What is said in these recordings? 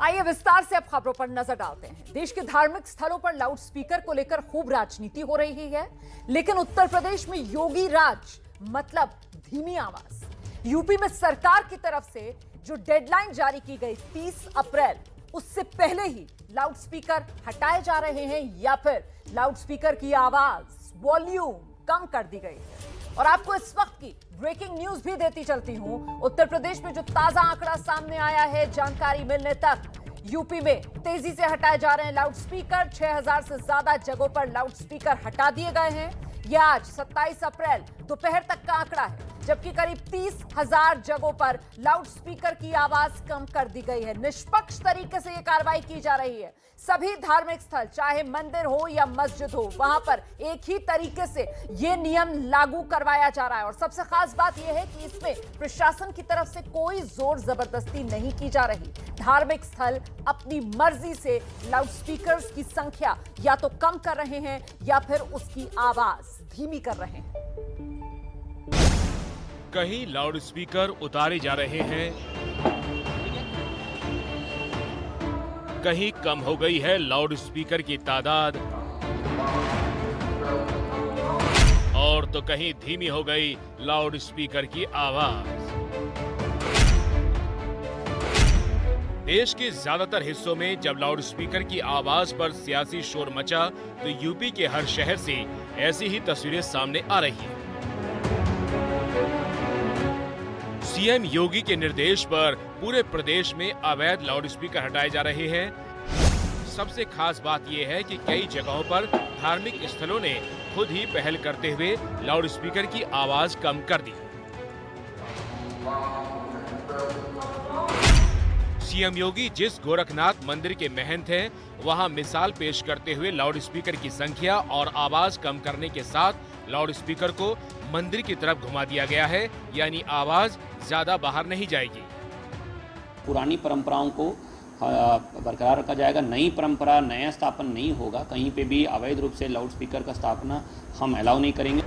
आइए विस्तार से अब खबरों पर नजर डालते हैं। देश के धार्मिक स्थलों पर लाउड स्पीकर को लेकर खूब राजनीति हो रही है, लेकिन उत्तर प्रदेश में योगी राज मतलब धीमी आवाज। यूपी में सरकार की तरफ से जो डेडलाइन जारी की गई 30 अप्रैल, उससे पहले ही लाउड स्पीकर हटाए जा रहे हैं या फिर लाउड स्पीकर की आवाज, वॉल्यूम कम कर दी गई है। और आपको इस वक्त की ब्रेकिंग न्यूज भी देती चलती हूं। उत्तर प्रदेश में जो ताजा आंकड़ा सामने आया है, जानकारी मिलने तक यूपी में तेजी से हटाए जा रहे हैं लाउड स्पीकर। 6000 से ज्यादा जगहों पर लाउड स्पीकर हटा दिए गए हैं। यह आज 27 अप्रैल दोपहर तक का आंकड़ा है, जबकि करीब 30,000 जगहों पर लाउड स्पीकर की आवाज कम कर दी गई है। निष्पक्ष तरीके से यह कार्रवाई की जा रही है। सभी धार्मिक स्थल, चाहे मंदिर हो या मस्जिद हो, वहां पर एक ही तरीके से यह नियम लागू करवाया जा रहा है। और सबसे खास बात यह है कि इसमें प्रशासन की तरफ से कोई जोर जबरदस्ती नहीं की जा रही। धार्मिक स्थल अपनी मर्जी से लाउड स्पीकर्स की संख्या या तो कम कर रहे हैं या फिर उसकी आवाज धीमी कर रहे हैं। कहीं लाउड स्पीकर उतारे जा रहे हैं, कहीं कम हो गई है लाउड स्पीकर की तादाद, और तो कहीं धीमी हो गई लाउड स्पीकर की आवाज। देश के ज्यादातर हिस्सों में जब लाउड स्पीकर की आवाज पर सियासी शोर मचा, तो यूपी के हर शहर से ऐसी ही तस्वीरें सामने आ रही हैं। सीएम योगी के निर्देश पर पूरे प्रदेश में अवैध लाउड स्पीकर हटाए जा रहे हैं। सबसे खास बात यह है कि कई जगहों पर धार्मिक स्थलों ने खुद ही पहल करते हुए लाउड स्पीकर की आवाज कम कर दी। सीएम योगी जिस गोरखनाथ मंदिर के महंत हैं, वहां मिसाल पेश करते हुए लाउड स्पीकर की संख्या और आवाज कम करने के साथ लाउड स्पीकर को मंदिर की तरफ घुमा दिया गया है, यानी आवाज ज्यादा बाहर नहीं जाएगी। पुरानी परंपराओं को बरकरार रखा जाएगा, नई परंपरा, नया स्थापन नहीं होगा। कहीं पे भी अवैध रूप से लाउड स्पीकर का स्थापना हम अलाउ नहीं करेंगे।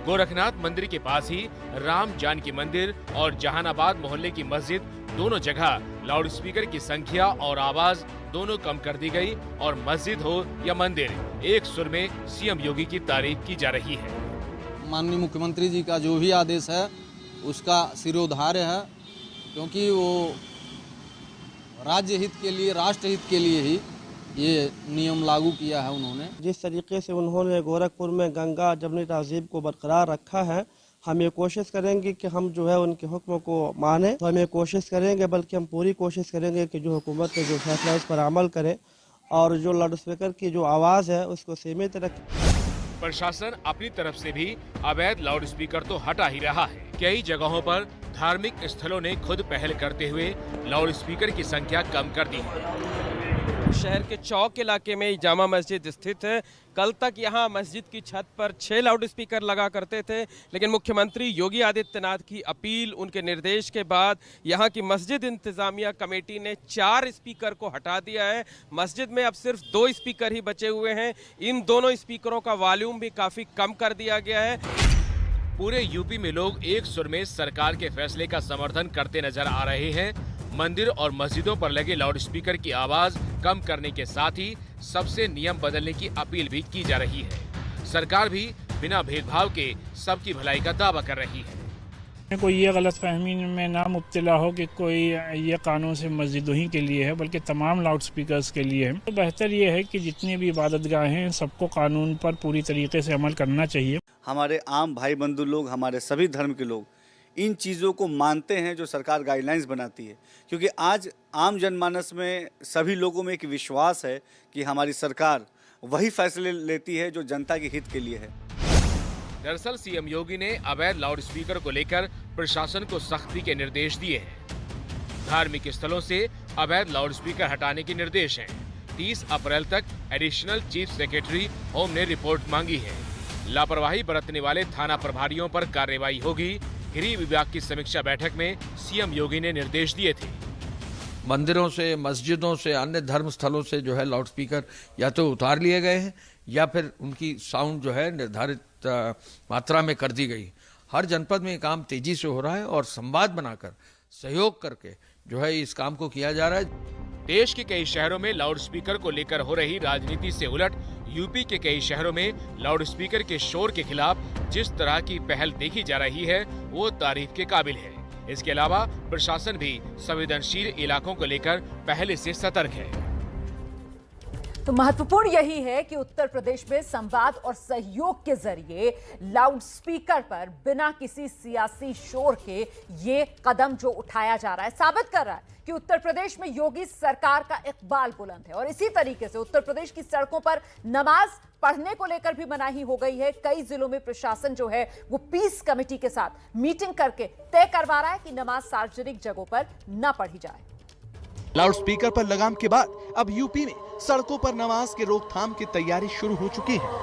गोरखनाथ मंदिर के पास ही राम जानकी मंदिर और जहानाबाद मोहल्ले की मस्जिद, दोनों जगह लाउड स्पीकर की संख्या और आवाज दोनों कम कर दी गई, और मस्जिद हो या मंदिर, एक सुर में सीएम योगी की तारीफ की जा रही है। माननीय मुख्यमंत्री जी का जो भी आदेश है उसका सिरोधार्य है, क्योंकि वो राज्य हित के लिए, राष्ट्र हित के लिए ही ये नियम लागू किया है उन्होंने। जिस तरीके से उन्होंने गोरखपुर में गंगा जमुनी तहजीब को बरकरार रखा है, हम ये कोशिश करेंगे कि हम जो है उनके हुक्म को माने। तो हम ये कोशिश करेंगे, बल्कि हम पूरी कोशिश करेंगे कि जो हुकूमत ने जो फैसला उस पर अमल करे और जो लाउड स्पीकर की जो आवाज़ है उसको सीमित रखे। प्रशासन अपनी तरफ से भी अवैध लाउड स्पीकर तो हटा ही रहा है। कई जगहों पर धार्मिक स्थलों ने खुद पहल करते हुए लाउड स्पीकर की संख्या कम कर दी है। शहर के चौक इलाके में जामा मस्जिद स्थित है। कल तक यहाँ मस्जिद की छत पर 6 लाउड स्पीकर लगा करते थे, लेकिन मुख्यमंत्री योगी आदित्यनाथ की अपील, उनके निर्देश के बाद यहाँ की मस्जिद इंतजामिया कमेटी ने 4 स्पीकर को हटा दिया है। मस्जिद में अब सिर्फ 2 स्पीकर ही बचे हुए हैं। इन दोनों स्पीकरों का वॉल्यूम भी काफी कम कर दिया गया है। पूरे यूपी में लोग एक सुर में सरकार के फैसले का समर्थन करते नजर आ रहे हैं। मंदिर और मस्जिदों पर लगे लाउड स्पीकर की आवाज कम करने के साथ ही सबसे नियम बदलने की अपील भी की जा रही है। सरकार भी बिना भेदभाव के सबकी भलाई का दावा कर रही है। कोई ये गलतफहमी में ना मुब्तला हो कि कोई ये कानून से मस्जिदों ही के लिए है, बल्कि तमाम लाउड स्पीकर्स के लिए है। तो बेहतर ये है कि जितनी भी इबादतगाहें हैं, सबको कानून पर पूरी तरीके से अमल करना चाहिए। हमारे आम भाई बंधु लोग, हमारे सभी धर्म के लोग इन चीज़ों को मानते हैं जो सरकार गाइडलाइंस बनाती है, क्योंकि आज आम जनमानस में सभी लोगों में एक विश्वास है कि हमारी सरकार वही फैसले लेती है जो जनता के हित के लिए है। दरअसल सीएम योगी ने अवैध लाउड स्पीकर को लेकर प्रशासन को सख्ती के निर्देश दिए हैं। धार्मिक स्थलों से अवैध लाउड स्पीकर हटाने के निर्देश हैं। 30 अप्रैल तक एडिशनल चीफ सेक्रेटरी होम ने रिपोर्ट मांगी है। लापरवाही बरतने वाले थाना प्रभारियों पर कार्रवाई होगी। गृह विभाग की समीक्षा बैठक में सीएम योगी ने निर्देश दिए थे। मंदिरों से, मस्जिदों से, अन्य धर्म स्थलों से जो है लाउड स्पीकर या तो उतार लिए गए हैं या फिर उनकी साउंड जो है निर्धारित मात्रा में कर दी गई। हर जनपद में काम तेजी से हो रहा है और संवाद बनाकर, सहयोग करके जो है इस काम को किया जा रहा है। देश के कई शहरों में लाउडस्पीकर को लेकर हो रही राजनीति से उलट यूपी के कई शहरों में लाउडस्पीकर के शोर के खिलाफ जिस तरह की पहल देखी जा रही है वो तारीफ के काबिल है। इसके अलावा प्रशासन भी संवेदनशील इलाकों को लेकर पहले से सतर्क है। तो महत्वपूर्ण यही है कि उत्तर प्रदेश में संवाद और सहयोग के जरिए लाउडस्पीकर पर बिना किसी सियासी शोर के ये कदम जो उठाया जा रहा है साबित कर रहा है कि उत्तर प्रदेश में योगी सरकार का इकबाल बुलंद है। और इसी तरीके से उत्तर प्रदेश की सड़कों पर नमाज पढ़ने को लेकर भी मनाही हो गई है। कई जिलों में प्रशासन जो है वो पीस कमेटी के साथ मीटिंग करके तय करवा रहा है कि नमाज सार्वजनिक जगहों पर न पढ़ी जाए। लाउडस्पीकर पर लगाम के बाद अब यूपी में सड़कों पर नमाज के रोकथाम की तैयारी शुरू हो चुकी है।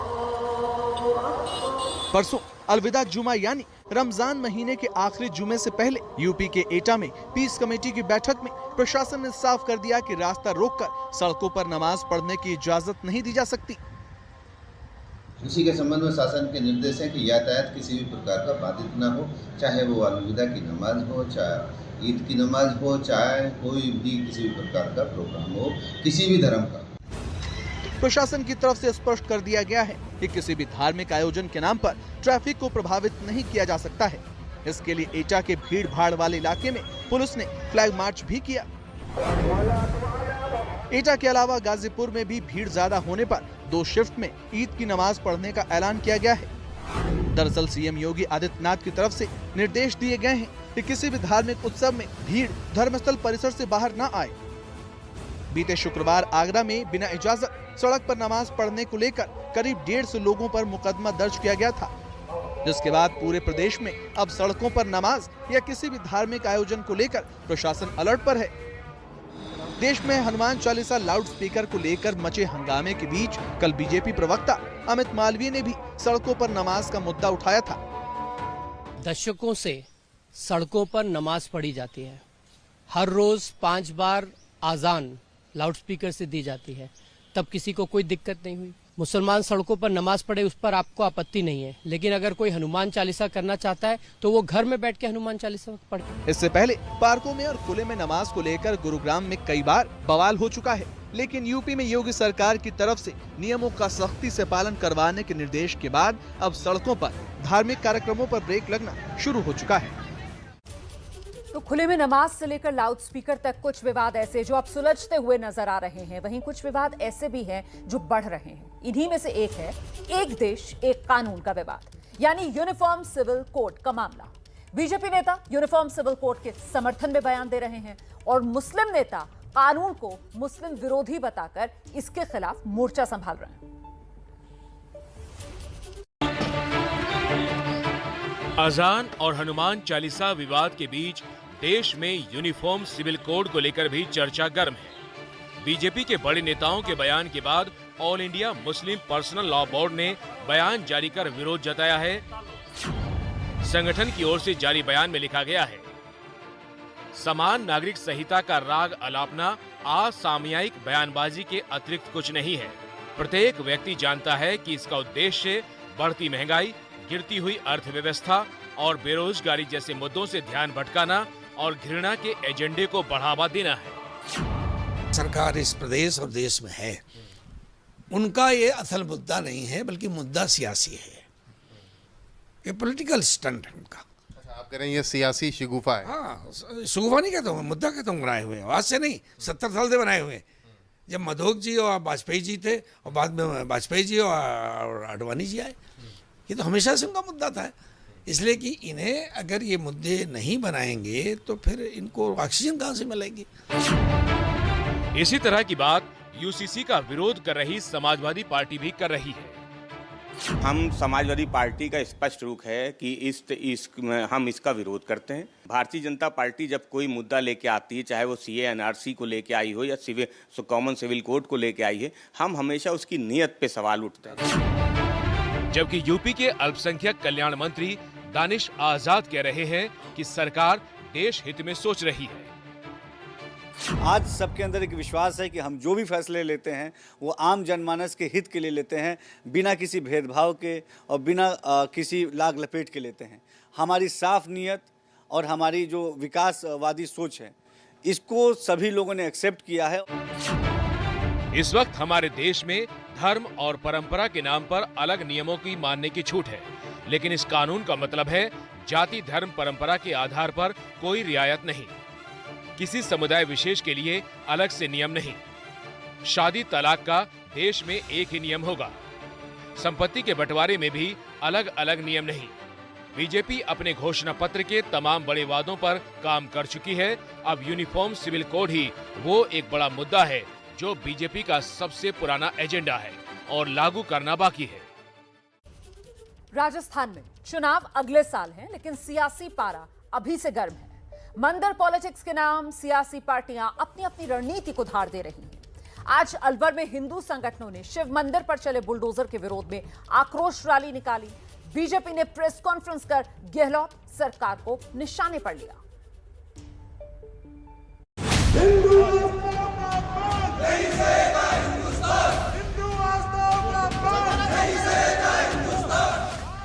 परसों अलविदा जुमा यानी रमजान महीने के आखिरी जुमे से पहले यूपी के एटा में पीस कमेटी की बैठक में प्रशासन ने साफ कर दिया कि रास्ता रोककर सड़कों पर नमाज पढ़ने की इजाजत नहीं दी जा सकती। इसी के संबंध में शासन के निर्देश है कि यातायात किसी भी प्रकार का बाधित न हो, चाहे वो अलविदा की नमाज हो, चाहे ईद की नमाज हो, चाहे कोई भी किसी भी प्रकार का प्रोग्राम हो, किसी भी धर्म का। प्रशासन की तरफ से स्पष्ट कर दिया गया है कि किसी भी धार्मिक आयोजन के नाम पर ट्रैफिक को प्रभावित नहीं किया जा सकता है। इसके लिए एटा के भीड़ भाड़ वाले इलाके में पुलिस ने फ्लैग मार्च भी किया। एटा के अलावा गाजीपुर में भी भीड़ ज्यादा होने पर 2 शिफ्ट में ईद की नमाज पढ़ने का ऐलान किया गया है। दरअसल सीएम योगी आदित्यनाथ की तरफ से निर्देश दिए गए हैं कि किसी भी धार्मिक उत्सव में भीड़ धर्मस्थल परिसर से बाहर न आए। बीते शुक्रवार आगरा में बिना इजाजत सड़क पर नमाज पढ़ने को लेकर करीब 150 लोगों पर मुकदमा दर्ज किया गया था, जिसके बाद पूरे प्रदेश में अब सड़कों पर नमाज या किसी भी धार्मिक आयोजन को लेकर प्रशासन अलर्ट पर है। देश में हनुमान चालीसा लाउडस्पीकर को लेकर मचे हंगामे के बीच कल बीजेपी प्रवक्ता अमित मालवीय ने भी सड़कों पर नमाज का मुद्दा उठाया था। दशकों से सड़कों पर नमाज पढ़ी जाती है। हर रोज 5 बार आजान लाउडस्पीकर से दी जाती है, तब किसी को कोई दिक्कत नहीं हुई। मुसलमान सड़कों पर नमाज पढ़े उस पर आपको आपत्ति नहीं है, लेकिन अगर कोई हनुमान चालीसा करना चाहता है तो वो घर में बैठ के हनुमान चालीसा पढ़े। इससे पहले पार्कों में और खुले में नमाज को लेकर गुरुग्राम में कई बार बवाल हो चुका है, लेकिन यूपी में योगी सरकार की तरफ से नियमों का सख्ती से पालन करवाने के निर्देश के बाद अब सड़कों पर धार्मिक कार्यक्रमों पर ब्रेक लगना शुरू हो चुका है। तो खुले में नमाज से लेकर लाउडस्पीकर तक कुछ विवाद ऐसे जो अब सुलझते हुए नजर आ रहे हैं, वहीं कुछ विवाद ऐसे भी हैं जो बढ़ रहे हैं। इन्हीं में से एक है एक देश एक कानून का विवाद, यानी यूनिफॉर्म सिविल कोड का मामला। बीजेपी नेता यूनिफॉर्म सिविल कोड के समर्थन में बयान दे रहे हैं और मुस्लिम नेता कानून को मुस्लिम विरोधी बताकर इसके खिलाफ मोर्चा संभाल रहे हैं। अजान और हनुमान चालीसा विवाद के बीच देश में यूनिफॉर्म सिविल कोड को लेकर भी चर्चा गर्म है। बीजेपी के बड़े नेताओं के बयान के बाद all India Muslim personal law board ने बयान जारी कर विरोध जताया है। संगठन की ओर से जारी बयान में लिखा गया है, समान नागरिक संहिता का राग अलापना असामयिक बयानबाजी के अतिरिक्त कुछ नहीं है। प्रत्येक व्यक्ति जानता है कि इसका उद्देश्य बढ़ती महंगाई, गिरती हुई अर्थव्यवस्था और बेरोजगारी जैसे मुद्दों से ध्यान भटकाना और घृणा के एजेंडे को बढ़ावा देना है। सरकार इस प्रदेश और देश में है, उनका ये असल मुद्दा नहीं है, बल्कि मुद्दा सियासी है। ये पॉलिटिकल स्टंट है उनका। आप कह रहे हैं ये सियासी शिगुफा है? हाँ, शिगुफा नहीं कहता हूँ, मुद्दा कहता हूँ। बनाए हुए हैं, आज से नहीं, 70 साल से बनाए हुए हैं। जब मधोक जी और वाजपेयी जी थे और बाद में वाजपेयी जी और आडवाणी जी आए, ये तो हमेशा से उनका मुद्दा था। इसलिए कि इन्हें अगर ये मुद्दे नहीं बनाएंगे तो फिर इनको ऑक्सीजन कहाँ से मिलेगी। इसी तरह की बात यूसीसी का विरोध कर रही समाजवादी पार्टी भी कर रही है। हम समाजवादी पार्टी का स्पष्ट रुख है कि हम इसका विरोध करते हैं। भारतीय जनता पार्टी जब कोई मुद्दा लेके आती है, चाहे वो सीए एनआरसी को लेके आई हो या कॉमन सिविल कोड को लेके आई है, हम हमेशा उसकी नीयत पे सवाल उठते हैं। जबकि यूपी के अल्पसंख्यक कल्याण मंत्री दानिश आजाद कह रहे हैं कि सरकार देश हित में सोच रही है। आज सबके अंदर एक विश्वास है कि हम जो भी फैसले लेते हैं वो आम जनमानस के हित के लिए लेते हैं, बिना किसी भेदभाव के और बिना किसी लाग लपेट के लेते हैं। हमारी साफ नीयत और हमारी जो विकासवादी सोच है, इसको सभी लोगों ने एक्सेप्ट किया है। इस वक्त हमारे देश में धर्म और परंपरा के नाम पर अलग नियमों की मानने की छूट है, लेकिन इस कानून का मतलब है जाति धर्म परंपरा के आधार पर कोई रियायत नहीं, किसी समुदाय विशेष के लिए अलग से नियम नहीं। शादी तलाक का देश में एक ही नियम होगा। संपत्ति के बंटवारे में भी अलग अलग नियम नहीं। बीजेपी अपने घोषणा पत्र के तमाम बड़े वादों पर काम कर चुकी है। अब यूनिफॉर्म सिविल कोड ही वो एक बड़ा मुद्दा है जो बीजेपी का सबसे पुराना एजेंडा है और लागू करना बाकी है। राजस्थान में चुनाव अगले साल हैं, लेकिन सियासी पारा अभी से गर्म है। मंदिर पॉलिटिक्स के नाम सियासी पार्टियां अपनी अपनी रणनीति को धार दे रही हैं। आज अलवर में हिंदू संगठनों ने शिव मंदिर पर चले बुलडोजर के विरोध में आक्रोश रैली निकाली। बीजेपी ने प्रेस कॉन्फ्रेंस कर गहलोत सरकार को निशाने पर लिया।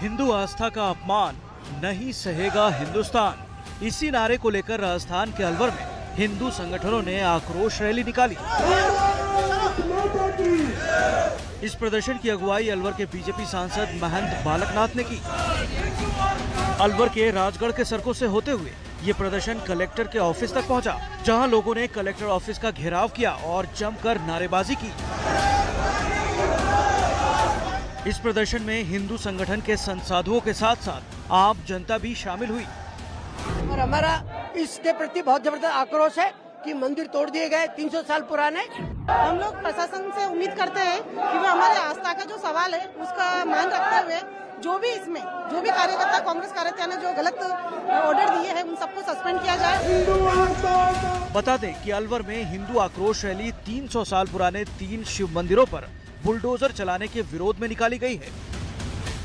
हिंदू आस्था का अपमान नहीं सहेगा हिंदुस्तान, इसी नारे को लेकर राजस्थान के अलवर में हिंदू संगठनों ने आक्रोश रैली निकाली। इस प्रदर्शन की अगुवाई अलवर के बीजेपी सांसद महंत बालकनाथ ने की। अलवर के राजगढ़ के सड़कों से होते हुए ये प्रदर्शन कलेक्टर के ऑफिस तक पहुंचा, जहां लोगों ने कलेक्टर ऑफिस का घेराव किया और जमकर नारेबाजी की। इस प्रदर्शन में हिंदू संगठन के संसाधुओं के साथ साथ आम जनता भी शामिल हुई। और हमारा इसके प्रति बहुत जबरदस्त आक्रोश है कि मंदिर तोड़ दिए गए 300 साल पुराने। हम लोग प्रशासन से उम्मीद करते हैं कि वो हमारे आस्था का जो सवाल है उसका मान रखते हुए जो भी कार्यकर्ता कांग्रेस कार्यकर्ता ने जो गलत ऑर्डर दिए हैं उन सबको सस्पेंड किया जाए। बता दें कि अलवर में हिंदू आक्रोश रैली 300 साल पुराने 3 शिव मंदिरों पर बुलडोजर चलाने के विरोध में निकाली गई है।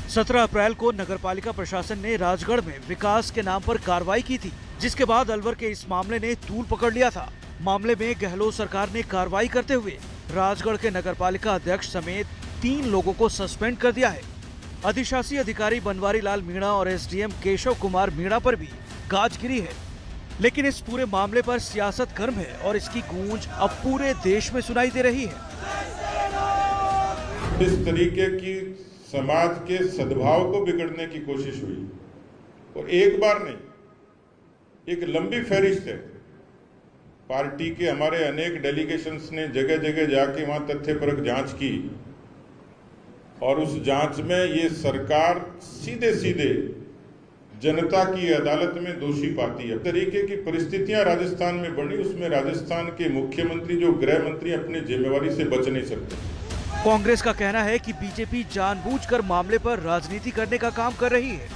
17 अप्रैल को नगरपालिका प्रशासन ने राजगढ़ में विकास के नाम पर कार्रवाई की थी, जिसके बाद अलवर के इस मामले ने तूल पकड़ लिया था। मामले में गहलोत सरकार ने कार्रवाई करते हुए राजगढ़ के नगरपालिका अध्यक्ष समेत 3 लोगों को सस्पेंड कर दिया है। अधिशासी अधिकारी बनवारी लाल मीणा और एसडीएम केशव कुमार मीणा पर भी गाज गिरी है, लेकिन इस पूरे मामले पर सियासत गर्म है और इसकी गूंज अब पूरे देश में सुनाई दे रही है। इस तरीके की समाज के सद्भाव को बिगड़ने की कोशिश हुई और एक बार नहीं, एक लंबी फहरिस्त है। पार्टी के हमारे अनेक डेलीगेशंस ने जगह जगह जाके वहां तथ्यपरक जांच की और उस जांच में ये सरकार सीधे सीधे जनता की अदालत में दोषी पाती है। तरीके की परिस्थितियां राजस्थान में बनी, उसमें राजस्थान के मुख्यमंत्री जो गृह मंत्री अपनी जिम्मेवारी से बच नहीं सकते। कांग्रेस का कहना है कि बीजेपी जानबूझकर मामले पर राजनीति करने का काम कर रही है।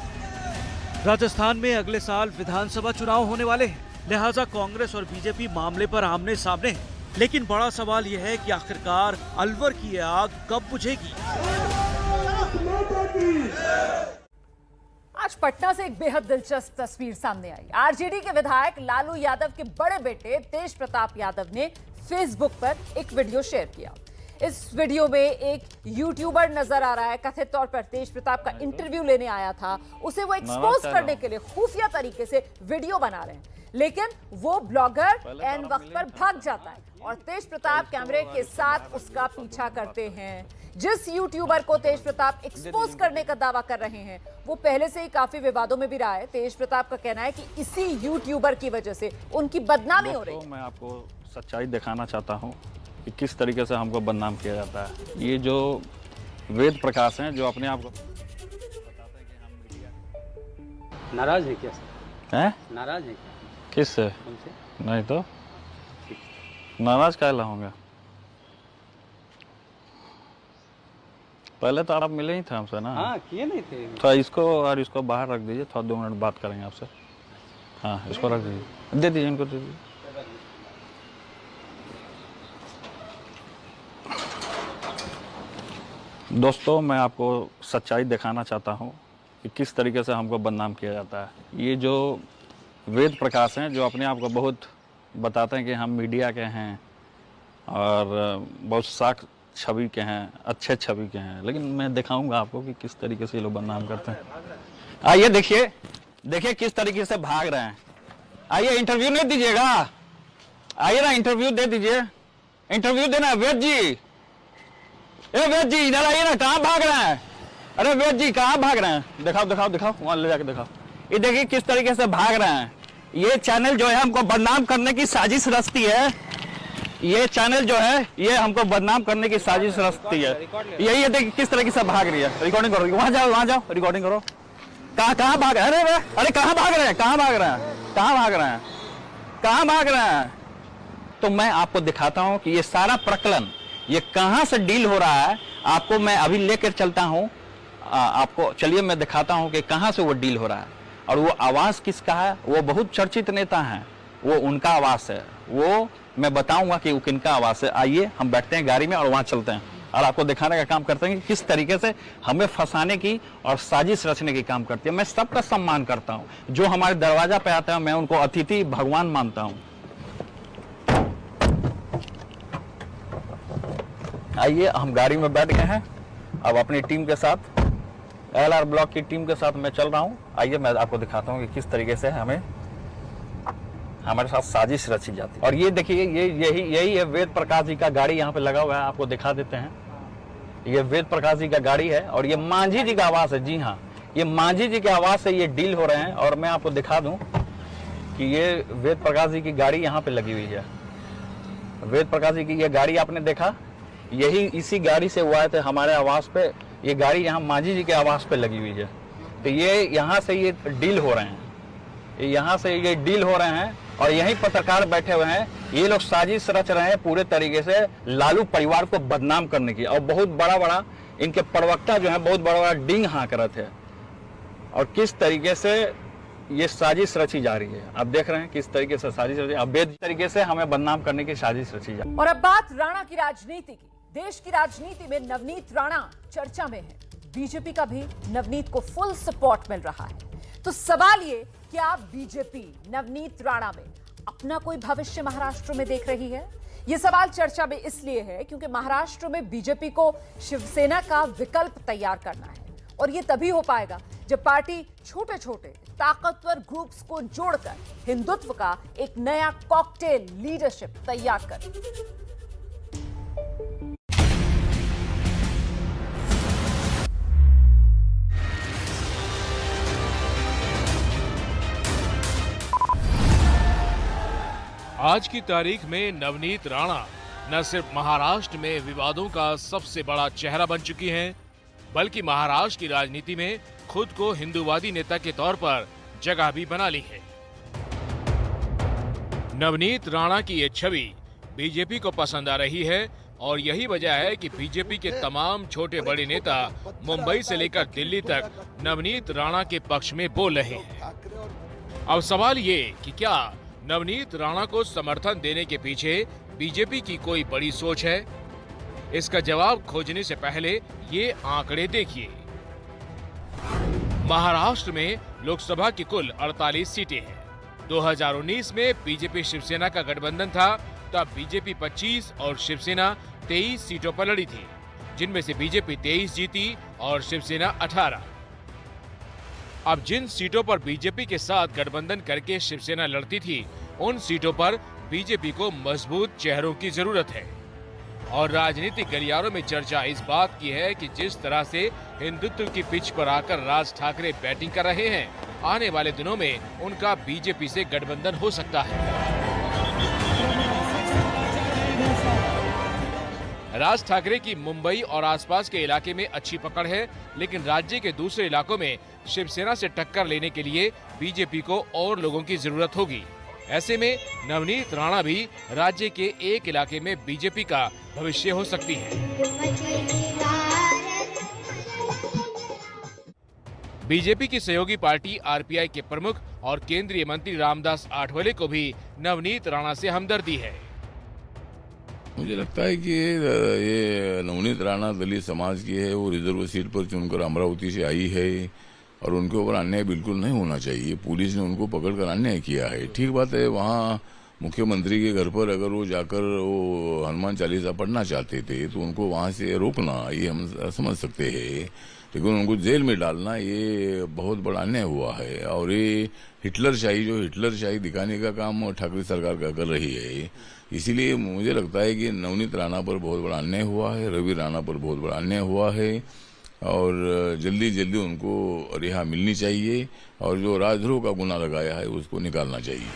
राजस्थान में अगले साल विधानसभा चुनाव होने वाले हैं, लिहाजा कांग्रेस और बीजेपी मामले पर आमने सामने हैं। लेकिन बड़ा सवाल यह है कि आखिरकार अलवर की यह आग कब बुझेगी। आज पटना से एक बेहद दिलचस्प तस्वीर सामने आई। आरजेडी के विधायक लालू यादव के बड़े बेटे तेज प्रताप यादव ने फेसबुक पर एक वीडियो शेयर किया। इस वीडियो में एक यूट्यूबर नजर आ रहा है, कथित तौर पर तेज प्रताप का इंटरव्यू लेने आया था। उसे वो एक्सपोज करने के लिए खुफिया तरीके से वीडियो बना रहे हैं, लेकिन वो ब्लॉगर एन वक्त पर भाग जाता है और तेज प्रताप कैमरे के साथ उसका पीछा करते हैं। जिस यूट्यूबर को तेज प्रताप एक्सपोज करने का दावा कर रहे हैं वो पहले से ही काफी विवादों में भी रहा है। तेज प्रताप का कहना है कि इसी यूट्यूबर की वजह से उनकी बदनामी हो रही है। मैं आपको सच्चाई दिखाना चाहता हूँ कि किस तरीके से हमको बदनाम किया जाता है। ये जो वेद प्रकाश हैं जो अपने आप को नाराज है क्या सर? हैं? नाराज है क्या? किससे? नहीं तो नाराज काहे होंगे? पहले तो आप मिले ही थे हमसे ना। हाँ, किए नहीं थे। थोड़ा इसको और इसको बाहर रख दीजिए, थोड़ा 2 मिनट बात करेंगे आपसे। हाँ, इसको रख दीजिए, दे दीजिए, इनको दे दीजिए। दोस्तों, मैं आपको सच्चाई दिखाना चाहता हूँ कि किस तरीके से हमको बदनाम किया जाता है। ये जो वेद प्रकाश हैं जो अपने आप को बहुत बताते हैं कि हम मीडिया के हैं और बहुत साख छवि के हैं, अच्छे छवि के हैं, लेकिन मैं दिखाऊंगा आपको कि किस तरीके से ये लोग बदनाम करते हैं। आइए देखिए, देखिए किस तरीके से भाग रहे हैं। आइए, इंटरव्यू नहीं दीजिएगा, आइए ना, इंटरव्यू दे दीजिए, इंटरव्यू देना। वेद जी, ए वेद जी इधर आइए ना, कहाँ भाग रहे हैं? अरे वेद जी कहाँ भाग रहे हैं? दिखाओ दिखाओ दिखाओ, वहां ले जाके दिखाओ। ये देखिए किस तरीके से भाग रहे हैं। ये चैनल जो है हमको बदनाम करने की साजिश रचती है। ये चैनल जो है ये हमको बदनाम करने की साजिश रचती है। यही है, देखिए किस तरीके से भाग रही है। रिकॉर्डिंग करो, वहां जाओ, रिकॉर्डिंग करो। कहाँ भाग रहे हैं? अरे कहाँ भाग रहे हैं? कहाँ भाग रहे हैं? कहाँ भाग रहे हैं? कहाँ भाग रहे हैं? तो मैं आपको दिखाता हूं कि ये सारा प्रकलन ये कहां से डील हो रहा है। आपको मैं अभी लेकर चलता हूं, आपको चलिए मैं दिखाता हूं कि कहां से वो डील हो रहा है। और वो आवाज किसका है? वो बहुत चर्चित नेता हैं, वो उनका आवाज है। वो मैं बताऊंगा कि वो किनका आवाज है। आइए हम बैठते हैं गाड़ी में और वहां चलते हैं और आपको दिखाने का काम करते हैं कि किस तरीके से हमें फंसाने की और साजिश रचने की काम करती है। मैं सबका सम्मान करता हूं, जो हमारे दरवाजा पे आता है मैं उनको अतिथि भगवान मानता हूं। आइए हम गाड़ी में बैठ गए हैं, अब अपनी टीम के साथ, LR ब्लॉक की टीम के साथ मैं चल रहा हूं। आइए मैं आपको दिखाता हूं कि किस तरीके से हमारे साथ साजिश रची जाती है। और ये देखिए, यही है वेद प्रकाश जी का गाड़ी यहाँ पे लगा हुआ है, आपको दिखा देते हैं। ये वेद प्रकाश जी का गाड़ी है और ये मांझी जी का आवास है। जी हाँ, ये मांझी जी के आवास से ये डील हो रहे हैं। और मैं आपको दिखा दूं कि ये वेद प्रकाश जी की गाड़ी यहाँ पे लगी हुई है। वेद प्रकाश जी की ये गाड़ी आपने देखा, यही इसी गाड़ी से हुआ थे हमारे आवास पे। ये गाड़ी यहाँ मांझी जी के आवास पे लगी हुई है। तो ये यहाँ से ये डील हो रहे हैं, यहाँ से ये डील हो रहे हैं और यही पत्रकार बैठे हुए हैं। ये लोग साजिश रच रहे हैं पूरे तरीके से लालू परिवार को बदनाम करने की। और बहुत बड़ा इनके प्रवक्ता जो है बहुत बड़ा डींग हाँक रहे थे। और किस तरीके से ये साजिश रची जा रही है, आप देख रहे हैं किस तरीके से साजिश रची, अवैध तरीके से हमें बदनाम करने की साजिश रची जा रही है। और अब बात राणा की राजनीति की। देश की राजनीति में नवनीत राणा चर्चा में है। बीजेपी का भी नवनीत को फुल सपोर्ट मिल रहा है। तो सवाल ये, क्या बीजेपी नवनीत राणा में अपना कोई भविष्य महाराष्ट्र में देख रही है? यह सवाल चर्चा में इसलिए है क्योंकि महाराष्ट्र में बीजेपी को शिवसेना का विकल्प तैयार करना है। और यह तभी हो पाएगा जब पार्टी छोटे छोटे ताकतवर ग्रुप्स को जोड़कर हिंदुत्व का एक नया कॉकटेल लीडरशिप तैयार करे। आज की तारीख में नवनीत राणा न सिर्फ महाराष्ट्र में विवादों का सबसे बड़ा चेहरा बन चुकी हैं, बल्कि महाराष्ट्र की राजनीति में खुद को हिंदूवादी नेता के तौर पर जगह भी बना ली है। नवनीत राणा की ये छवि बीजेपी को पसंद आ रही है और यही वजह है कि बीजेपी के तमाम छोटे बड़े नेता मुंबई से लेकर दिल्ली तक नवनीत राणा के पक्ष में बोल रहे हैं। अब सवाल ये कि क्या नवनीत राणा को समर्थन देने के पीछे बीजेपी की कोई बड़ी सोच है? इसका जवाब खोजने से पहले ये आंकड़े देखिए। महाराष्ट्र में लोकसभा की कुल 48 सीटें हैं। 2019 में बीजेपी शिवसेना का गठबंधन था, तब बीजेपी 25 और शिवसेना 23 सीटों पर लड़ी थी, जिनमें से बीजेपी 23 जीती और शिवसेना 18। अब जिन सीटों पर बीजेपी के साथ गठबंधन करके शिवसेना लड़ती थी, उन सीटों पर बीजेपी को मजबूत चेहरों की जरूरत है। और राजनीतिक गलियारों में चर्चा इस बात की है कि जिस तरह से हिंदुत्व की पिच पर आकर राज ठाकरे बैटिंग कर रहे हैं, आने वाले दिनों में उनका बीजेपी से गठबंधन हो सकता है। राज ठाकरे की मुंबई और आसपास के इलाके में अच्छी पकड़ है, लेकिन राज्य के दूसरे इलाकों में शिवसेना से टक्कर लेने के लिए बीजेपी को और लोगों की जरूरत होगी। ऐसे में नवनीत राणा भी राज्य के एक इलाके में बीजेपी का भविष्य हो सकती है। बीजेपी की सहयोगी पार्टी आरपीआई के प्रमुख और केंद्रीय मंत्री रामदास आठवले को भी नवनीत राणा से हमदर्दी है। मुझे लगता है कि ये नवनीत राणा दलित समाज की है, वो रिजर्व सीट पर चुनकर अमरावती से आई है और उनके ऊपर अन्याय बिल्कुल नहीं होना चाहिए। पुलिस ने उनको पकड़कर अन्याय किया है। ठीक बात है, वहाँ मुख्यमंत्री के घर पर अगर वो जाकर वो हनुमान चालीसा पढ़ना चाहते थे तो उनको वहाँ से रोकना, ये हम समझ सकते हैं। लेकिन उनको जेल में डालना ये बहुत बड़ा अन्याय हुआ है। और ये हिटलरशाही दिखाने का काम ठाकरे सरकार का कर रही है। इसीलिए मुझे लगता है कि नवनीत राणा पर बहुत बड़ा अन्याय हुआ है, रवि राणा पर बहुत बड़ा अन्याय हुआ है और जल्दी जल्दी उनको रिहा मिलनी चाहिए और जो राजद्रोह का गुना लगाया है उसको निकालना चाहिए।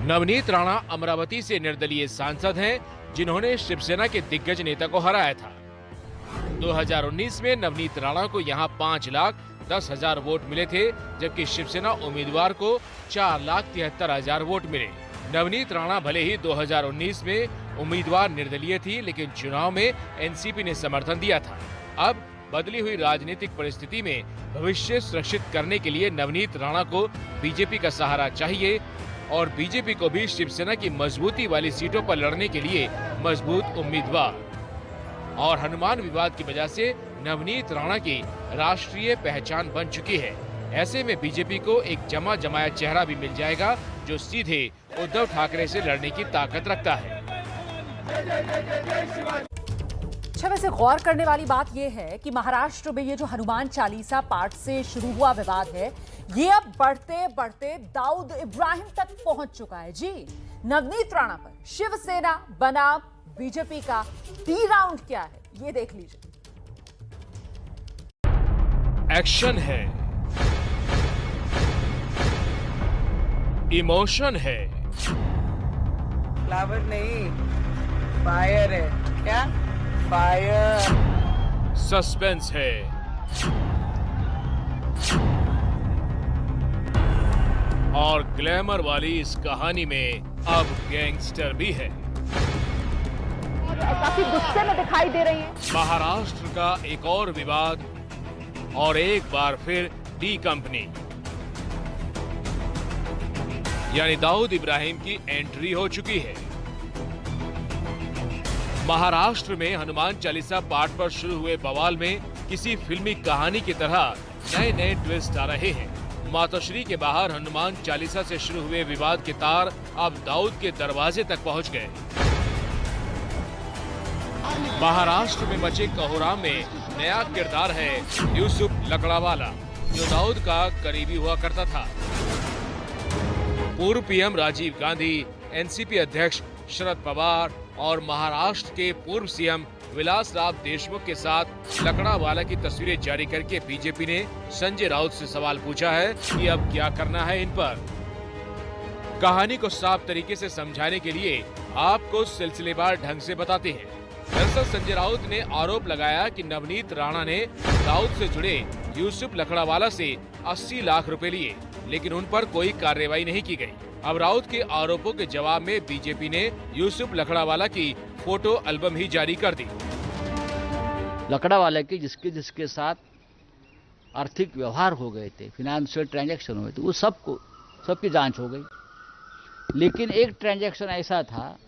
नवनीत राणा अमरावती से निर्दलीय सांसद हैं, जिन्होंने शिवसेना के दिग्गज नेता को हराया था। 2019 में नवनीत राणा को यहां 5,10,000 वोट मिले थे, जबकि शिवसेना उम्मीदवार को 4,73,000 वोट मिले। नवनीत राणा भले ही 2019 में उम्मीदवार निर्दलीय थी, लेकिन चुनाव में एनसीपी ने समर्थन दिया था। अब बदली हुई राजनीतिक परिस्थिति में भविष्य सुरक्षित करने के लिए नवनीत राणा को बीजेपी का सहारा चाहिए और बीजेपी को भी शिवसेना की मजबूती वाली सीटों पर लड़ने के लिए मजबूत उम्मीदवार। और हनुमान विवाद की वजह से नवनीत राणा की राष्ट्रीय पहचान बन चुकी है। ऐसे में बीजेपी को एक जमा जमाया चेहरा भी मिल जाएगा, जो सीधे उद्धव ठाकरे से लड़ने की ताकत रखता है। अच्छा, वैसे गौर करने वाली बात यह है कि महाराष्ट्र में ये जो हनुमान चालीसा पाठ से शुरू हुआ विवाद है, ये अब बढ़ते बढ़ते दाऊद इब्राहिम तक पहुंच चुका है। जी, नवनीत राणा पर शिवसेना बनाम बीजेपी का डी राउंड क्या है, ये देख लीजिए। एक्शन है, इमोशन है, फ्लावर नहीं फायर है। क्या फायर? सस्पेंस है, और ग्लैमर वाली इस कहानी में अब गैंगस्टर भी है। काफी गुस्से में दिखाई दे रही हैं। महाराष्ट्र का एक और विवाद और एक बार फिर डी कंपनी यानी दाऊद इब्राहिम की एंट्री हो चुकी है। महाराष्ट्र में हनुमान चालीसा पाठ पर शुरू हुए बवाल में किसी फिल्मी कहानी की तरह नए नए ट्विस्ट आ रहे हैं। मातोश्री के बाहर हनुमान चालीसा से शुरू हुए विवाद के तार अब दाऊद के दरवाजे तक पहुंच गए। महाराष्ट्र में मचे कोहराम में नया किरदार है यूसुफ लकड़ावाला, जो दाऊद का करीबी हुआ करता था। पूर्व पीएम राजीव गांधी, एनसीपी अध्यक्ष शरद पवार और महाराष्ट्र के पूर्व सीएम विलासराव देशमुख के साथ लकड़ावाला की तस्वीरें जारी करके बीजेपी ने संजय राउत से सवाल पूछा है कि अब क्या करना है इन पर। कहानी को साफ तरीके से समझाने के लिए आपको सिलसिलेवार ढंग से बताते हैं। दरअसल संजय राउत ने आरोप लगाया कि नवनीत राणा ने दाऊद से जुड़े यूसुफ लकड़ावाला से 80 लाख रुपए लिए, लेकिन उन पर कोई कार्रवाई नहीं की गई। अब राउत के आरोपों के जवाब में बीजेपी ने यूसुफ लकड़ावाला की फोटो एल्बम ही जारी कर दी। लकड़ावाला के जिसके साथ आर्थिक व्यवहार हो गए थे, फिनेंशियल ट्रांजैक्शन हुए थे, वो सबकी जांच हो गई। लेकिन एक ट्रांजैक्शन ऐसा था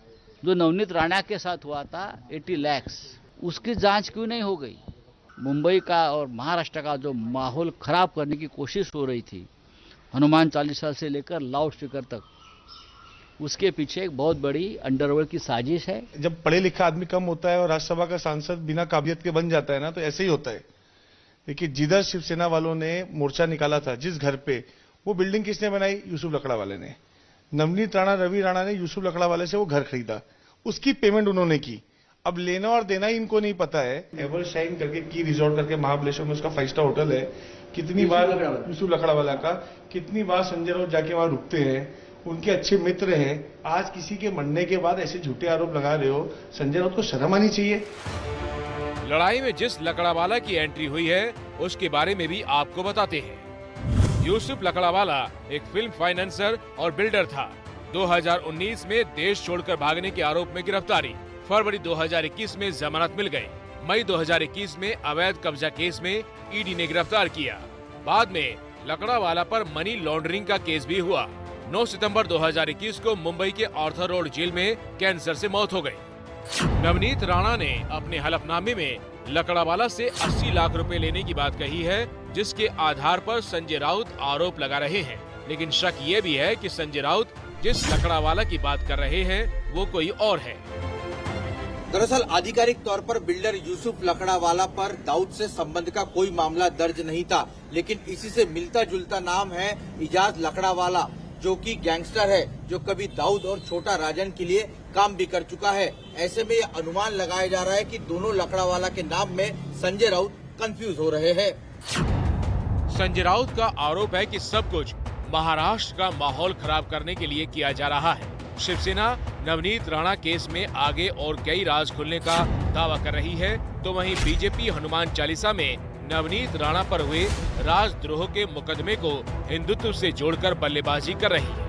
जो नवनीत राणा के साथ हुआ था 80 लाख, उसकी जांच क्यों नहीं हो गई? मुंबई का और महाराष्ट्र का जो माहौल खराब करने की कोशिश हो रही थी, हनुमान चालीसा से लेकर लाउड स्पीकर तक, उसके पीछे एक बहुत बड़ी अंडरवर्ल्ड की साजिश है। जब पढ़े लिखा आदमी कम होता है और राज्यसभा का सांसद बिना काबिलियत के बन जाता है ना, तो ऐसे ही होता है। देखिए, जिधर शिवसेना वालों ने मोर्चा निकाला था, जिस घर पे, वो बिल्डिंग किसने बनाई? यूसुफ लकड़ावाले ने। नवनीत राणा, रवि राणा ने यूसुफ लकड़ावाले से वो घर खरीदा, उसकी पेमेंट उन्होंने की। अब लेना और देना ही इनको नहीं पता है। एवरशाइन करके की रिजॉर्ट करके महाबलेश्वर में उसका 5 स्टार होटल है। कितनी बार यूसुफ लकड़ावाला का, कितनी बार संजय राउत जाके वहां रुकते हैं, उनके अच्छे मित्र हैं। आज किसी के मरने के बाद ऐसे झूठे आरोप लगा रहे हो, संजय राउत को शर्म आनी चाहिए। लड़ाई में जिस लकड़ावाला की एंट्री हुई है, उसके बारे में भी आपको बताते हैं। यूसुफ लकड़ावाला एक फिल्म फाइनेंसर और बिल्डर था। 2019 में देश छोड़कर भागने के आरोप में गिरफ्तारी। फरवरी 2021 में जमानत मिल गई। मई 2021 में अवैध कब्जा केस में ईडी ने गिरफ्तार किया। बाद में लकड़ावाला पर मनी लॉन्ड्रिंग का केस भी हुआ। 9 सितंबर 2021 को मुंबई के आर्थर रोड जेल में कैंसर से मौत हो गई। नवनीत राणा ने अपने हलफनामे में लकड़ावाला से 80 लाख रुपए लेने की बात कही है, जिसके आधार पर संजय राउत आरोप लगा रहे हैं। लेकिन शक ये भी है कि संजय राउत जिस लकड़ावाला की बात कर रहे हैं, वो कोई और है। दरअसल आधिकारिक तौर पर बिल्डर यूसुफ लकड़ावाला पर दाऊद से संबंध का कोई मामला दर्ज नहीं था, लेकिन इसी से मिलता जुलता नाम है इजाज लकड़ावाला, जो कि गैंगस्टर है, जो कभी दाऊद और छोटा राजन के लिए काम भी कर चुका है। ऐसे में यह अनुमान लगाया जा रहा है कि दोनों लकड़ावाला के नाम में संजय राउत कंफ्यूज हो रहे हैं। संजय राउत का आरोप है कि सब कुछ महाराष्ट्र का माहौल खराब करने के लिए किया जा रहा है। शिवसेना नवनीत राणा केस में आगे और कई राज खुलने का दावा कर रही है, तो वहीं बीजेपी हनुमान चालीसा में नवनीत राणा पर हुए राजद्रोह के मुकदमे को हिंदुत्व से जोड़कर बल्लेबाजी कर रही है।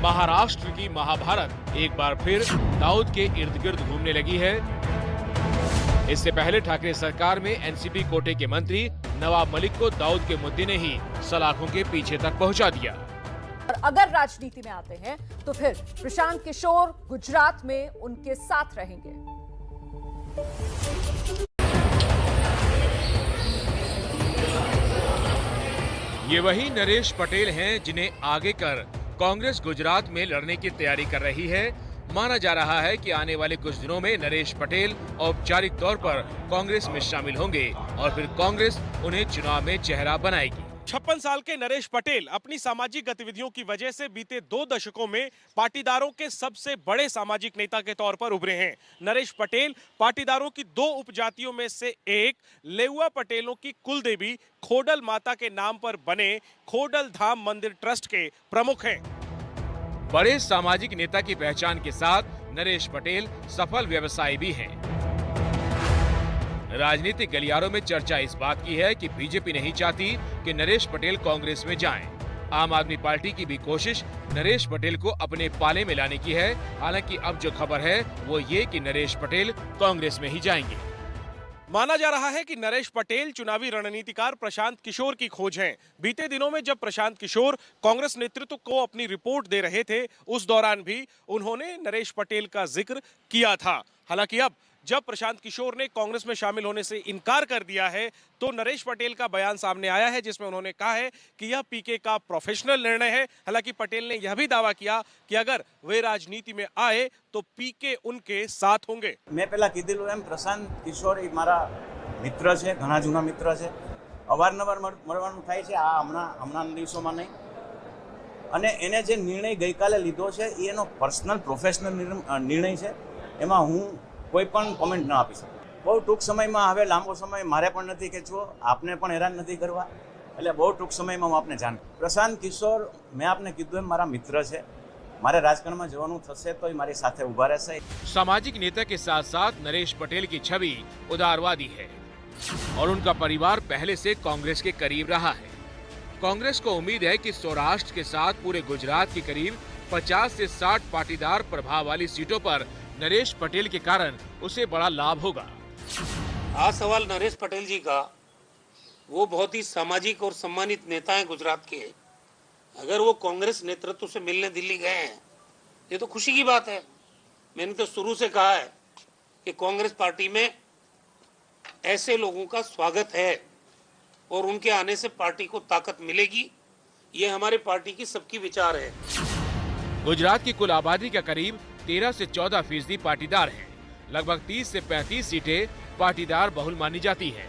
महाराष्ट्र की महाभारत एक बार फिर दाऊद के इर्द गिर्द घूमने लगी है। इससे पहले ठाकरे सरकार में एनसीपी कोटे के मंत्री नवाब मलिक को दाऊद के मुद्दे ने ही सलाखों के पीछे तक पहुंचा दिया। और अगर राजनीति में आते हैं तो फिर प्रशांत किशोर गुजरात में उनके साथ रहेंगे। ये वही नरेश पटेल हैं जिन्हें आगे कर कांग्रेस गुजरात में लड़ने की तैयारी कर रही है। माना जा रहा है कि आने वाले कुछ दिनों में नरेश पटेल औपचारिक तौर पर कांग्रेस में शामिल होंगे और फिर कांग्रेस उन्हें चुनाव में चेहरा बनाएगी। 56 साल के नरेश पटेल अपनी सामाजिक गतिविधियों की वजह से बीते 2 दशकों में पाटीदारों के सबसे बड़े सामाजिक नेता के तौर पर उभरे हैं। नरेश पटेल पाटीदारों की 2 उपजातियों में से एक लेउआ पटेलों की कुलदेवी खोडल माता के नाम पर बने खोडल धाम मंदिर ट्रस्ट के प्रमुख हैं। बड़े सामाजिक नेता की पहचान के साथ नरेश पटेल सफल व्यवसायी भी हैं। राजनीतिक गलियारों में चर्चा इस बात की है कि बीजेपी नहीं चाहती कि नरेश पटेल कांग्रेस में जाएं। आम आदमी पार्टी की भी कोशिश नरेश पटेल को अपने पाले में लाने की है। हालांकि अब जो खबर है वो ये कि नरेश पटेल कांग्रेस में ही जाएंगे। माना जा रहा है कि नरेश पटेल चुनावी रणनीतिकार प्रशांत किशोर की खोज हैं। बीते दिनों में जब प्रशांत किशोर कांग्रेस नेतृत्व को अपनी रिपोर्ट दे रहे थे, उस दौरान भी उन्होंने नरेश पटेल का जिक्र किया था। हालांकि अब जब प्रशांत किशोर ने कांग्रेस में शामिल होने से इनकार कर दिया है, तो नरेश पटेल का बयान सामने आया है जिसमें उन्होंने कहा है कि यह पीके का प्रोफेशनल निर्णय है। हालांकि पटेल ने यह भी दावा किया कि अगर वे राजनीति में आए तो पीके उनके साथ होंगे। मैं पहला कीधेलुं एम प्रशांत किशोर मारा मित्र छे, घणा जूना मित्र छे, अवारनवार मळवानुं थाय छे। आ हमણાં દિવસોમાં નહીં, અને એને જે નિર્ણય ગઈકાલે લીધો છે એ એનો પર્સનલ પ્રોફેશનલ નિર્ણય છે, એમાં હું કોઈ પણ કોમેન્ટ ન આપી શકું। બહુ ટૂંક સમયમાં હવે લાંબો સમય મારે પણ નથી ખેંચવો, આપને પણ હેરાન નથી કરવા, એટલે બહુ ટૂંક સમયમાં હું આપને જાણ। પ્રશાંત કિશોર મેં આપને કીધું એમ મારા મિત્ર છે, મારે રાજકારણમાં જવાનું થશે તો મારી સાથે ઊભા રહેશે। सामाजिक नेता के साथ साथ नरेश पटेल की छवि उदारवादी है और उनका परिवार पहले से कांग्रेस के करीब रहा है। कांग्रेस को उम्मीद है कि सौराष्ट्र के साथ पूरे गुजरात के करीब 50 से 60 पाटीदार प्रभाव वाली सीटों पर नरेश पटेल के कारण उसे बड़ा लाभ होगा। आज सवाल नरेश पटेल जी का, वो बहुत ही सामाजिक और सम्मानित नेता हैं गुजरात के। अगर वो कांग्रेस नेतृत्व से मिलने दिल्ली गए हैं, ये तो खुशी की बात है। मैंने तो शुरू से कहा है कि कांग्रेस पार्टी में ऐसे लोगों का स्वागत है और उनके आने से पार्टी को ताकत मिलेगी। ये हमारे पार्टी की सबकी विचार है। गुजरात की कुल आबादी का करीब 13 से 14% पाटीदार हैं। लगभग 30 से 35 सीटें पाटीदार बहुल मानी जाती हैं।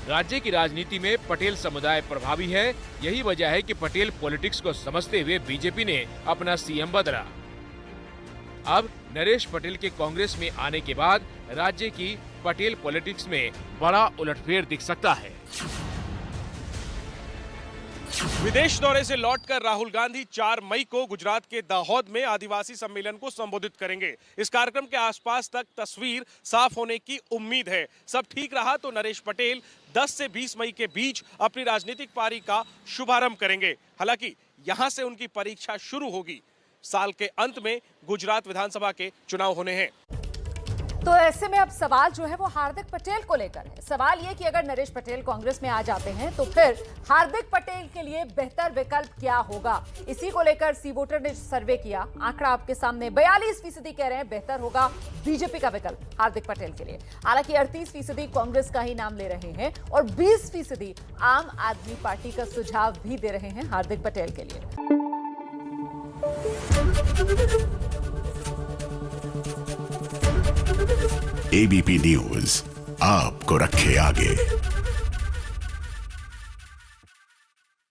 राज्य की राजनीति में पटेल समुदाय प्रभावी है। यही वजह है कि पटेल पॉलिटिक्स को समझते हुए बीजेपी ने अपना सीएम बदला। अब नरेश पटेल के कांग्रेस में आने के बाद राज्य की पटेल पॉलिटिक्स में बड़ा उलटफेर दिख सकता है। विदेश दौरे से लौटकर राहुल गांधी 4 मई को गुजरात के दाहोद में आदिवासी सम्मेलन को संबोधित करेंगे। इस कार्यक्रम के आसपास तक तस्वीर साफ होने की उम्मीद है। सब ठीक रहा तो नरेश पटेल 10 से 20 मई के बीच अपनी राजनीतिक पारी का शुभारंभ करेंगे। हालांकि यहां से उनकी परीक्षा शुरू होगी। साल के अंत में गुजरात विधानसभा के चुनाव होने हैं। तो ऐसे में अब सवाल जो है वो हार्दिक पटेल को लेकर है। सवाल ये कि अगर नरेश पटेल कांग्रेस में आ जाते हैं तो फिर हार्दिक पटेल के लिए बेहतर विकल्प क्या होगा। इसी को लेकर सी वोटर ने सर्वे किया। आंकड़ा आपके सामने 42% कह रहे हैं बेहतर होगा बीजेपी का विकल्प हार्दिक पटेल के लिए। हालांकि 38% कांग्रेस का ही नाम ले रहे हैं और 20% आम आदमी पार्टी का सुझाव भी दे रहे हैं हार्दिक पटेल के लिए। एबीपी न्यूज आपको रखे आगे।